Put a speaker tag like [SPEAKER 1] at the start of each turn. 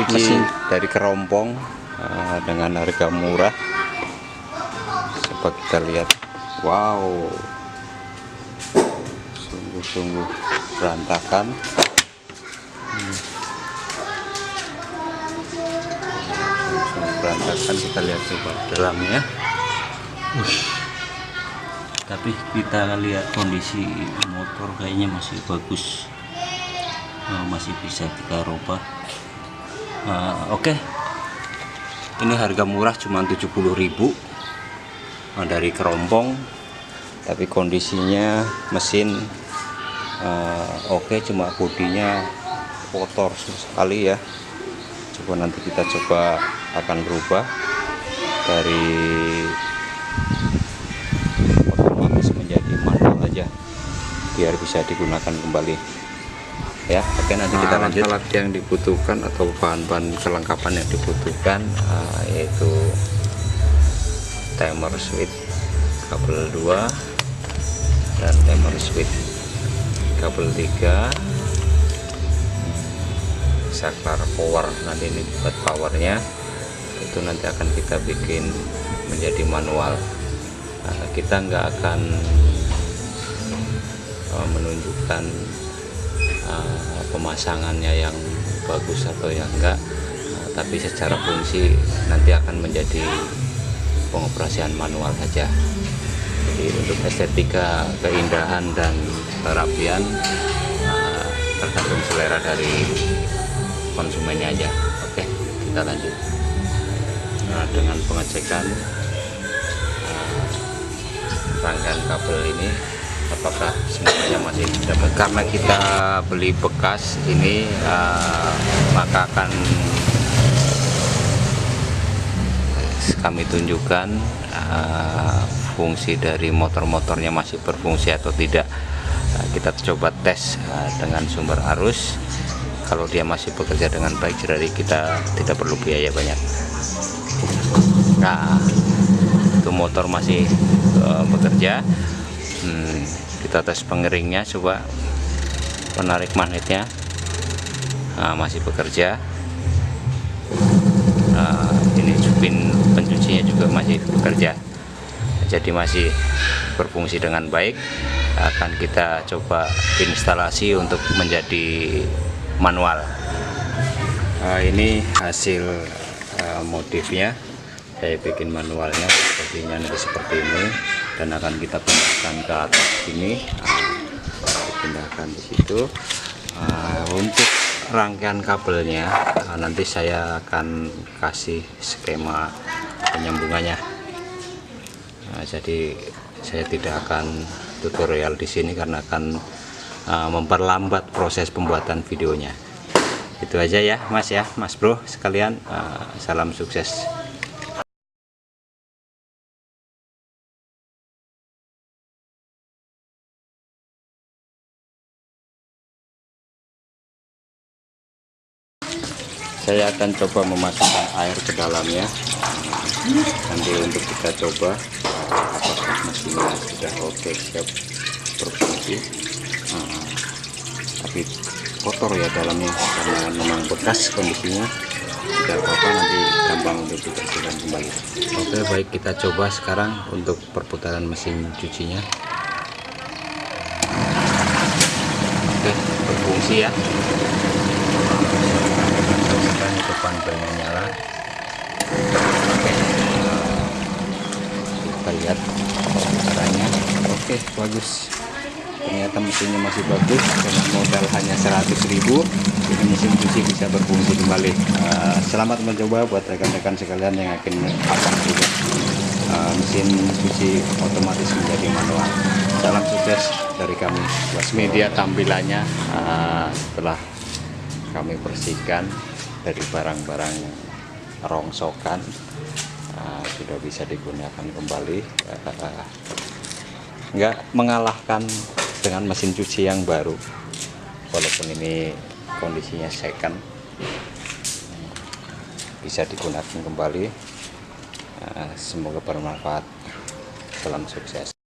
[SPEAKER 1] cuci dari kerompong dengan harga murah. Coba kita lihat. Wow, sungguh-sungguh berantakan. Berantakan, kita lihat coba dalamnya.
[SPEAKER 2] Tapi kita lihat kondisi motor kayaknya masih bagus, masih bisa kita rubah. Oke. Ini harga murah cuma 70.000 dari kerompong, tapi kondisinya mesin oke, cuma bodinya kotor sekali ya. Coba nanti kita coba akan berubah dari otomatis menjadi manual aja biar bisa digunakan kembali ya. Oke, nanti kita lanjut. Alat yang dibutuhkan atau bahan-bahan kelengkapan yang dibutuhkan yaitu timer switch kabel 2 dan timer switch kabel 3, saklar power. Nanti ini buat powernya itu nanti akan kita bikin menjadi manual. Kita nggak akan menunjukkan pemasangannya yang bagus atau yang enggak, tapi secara fungsi nanti akan menjadi pengoperasian manual saja. Jadi untuk estetika, keindahan dan kerapian tergantung selera dari konsumennya aja. Oke, kita lanjut. Dengan pengecekan rangkaian kabel ini apakah semuanya masih dapat. Karena kita beli bekas ini maka akan kami tunjukkan fungsi dari motor-motornya masih berfungsi atau tidak. Kita coba tes dengan sumber arus. Kalau dia masih bekerja dengan baik, jadi kita tidak perlu biaya banyak. Nah, itu motor masih bekerja. Kita tes pengeringnya, coba penarik magnetnya masih bekerja. Ini supin pencucinya juga masih bekerja, jadi masih berfungsi dengan baik. Akan kita coba instalasi untuk menjadi manual. Ini hasil modifnya. Saya bikin manualnya sepertinya nanti seperti ini, dan akan kita pindahkan ke atas sini. Dipindahkan di situ. Untuk rangkaian kabelnya nanti saya akan kasih skema penyambungannya. Jadi saya tidak akan tutorial di sini karena akan memperlambat proses pembuatan videonya. Itu aja ya Mas ya, Mas Bro sekalian. Salam sukses. Saya akan coba memasukkan air ke dalamnya. Nanti untuk kita coba apakah mesinnya sudah oke, siap berfungsi. Tapi kotor ya dalamnya karena memang bekas kondisinya. Tidak apa-apa, nanti gampang untuk dibersihkan kembali. Oke, baik, kita coba sekarang untuk perputaran mesin cucinya. Oke, berfungsi ya. Depan bannya nyala. Oke, kita lihat caranya. Oke, bagus. Ternyata mesinnya masih bagus dengan modal hanya 100.000. Ini mesin cuci bisa berfungsi kembali. Selamat mencoba buat rekan-rekan sekalian yang akan juga mesin cuci otomatis menjadi manual. Salam sukses dari kami. Media tampilannya setelah kami bersihkan dari barang-barang rongsokan, sudah bisa digunakan kembali. Nggak mengalahkan dengan mesin cuci yang baru, walaupun ini kondisinya second, bisa digunakan kembali. Semoga bermanfaat. Salam sukses.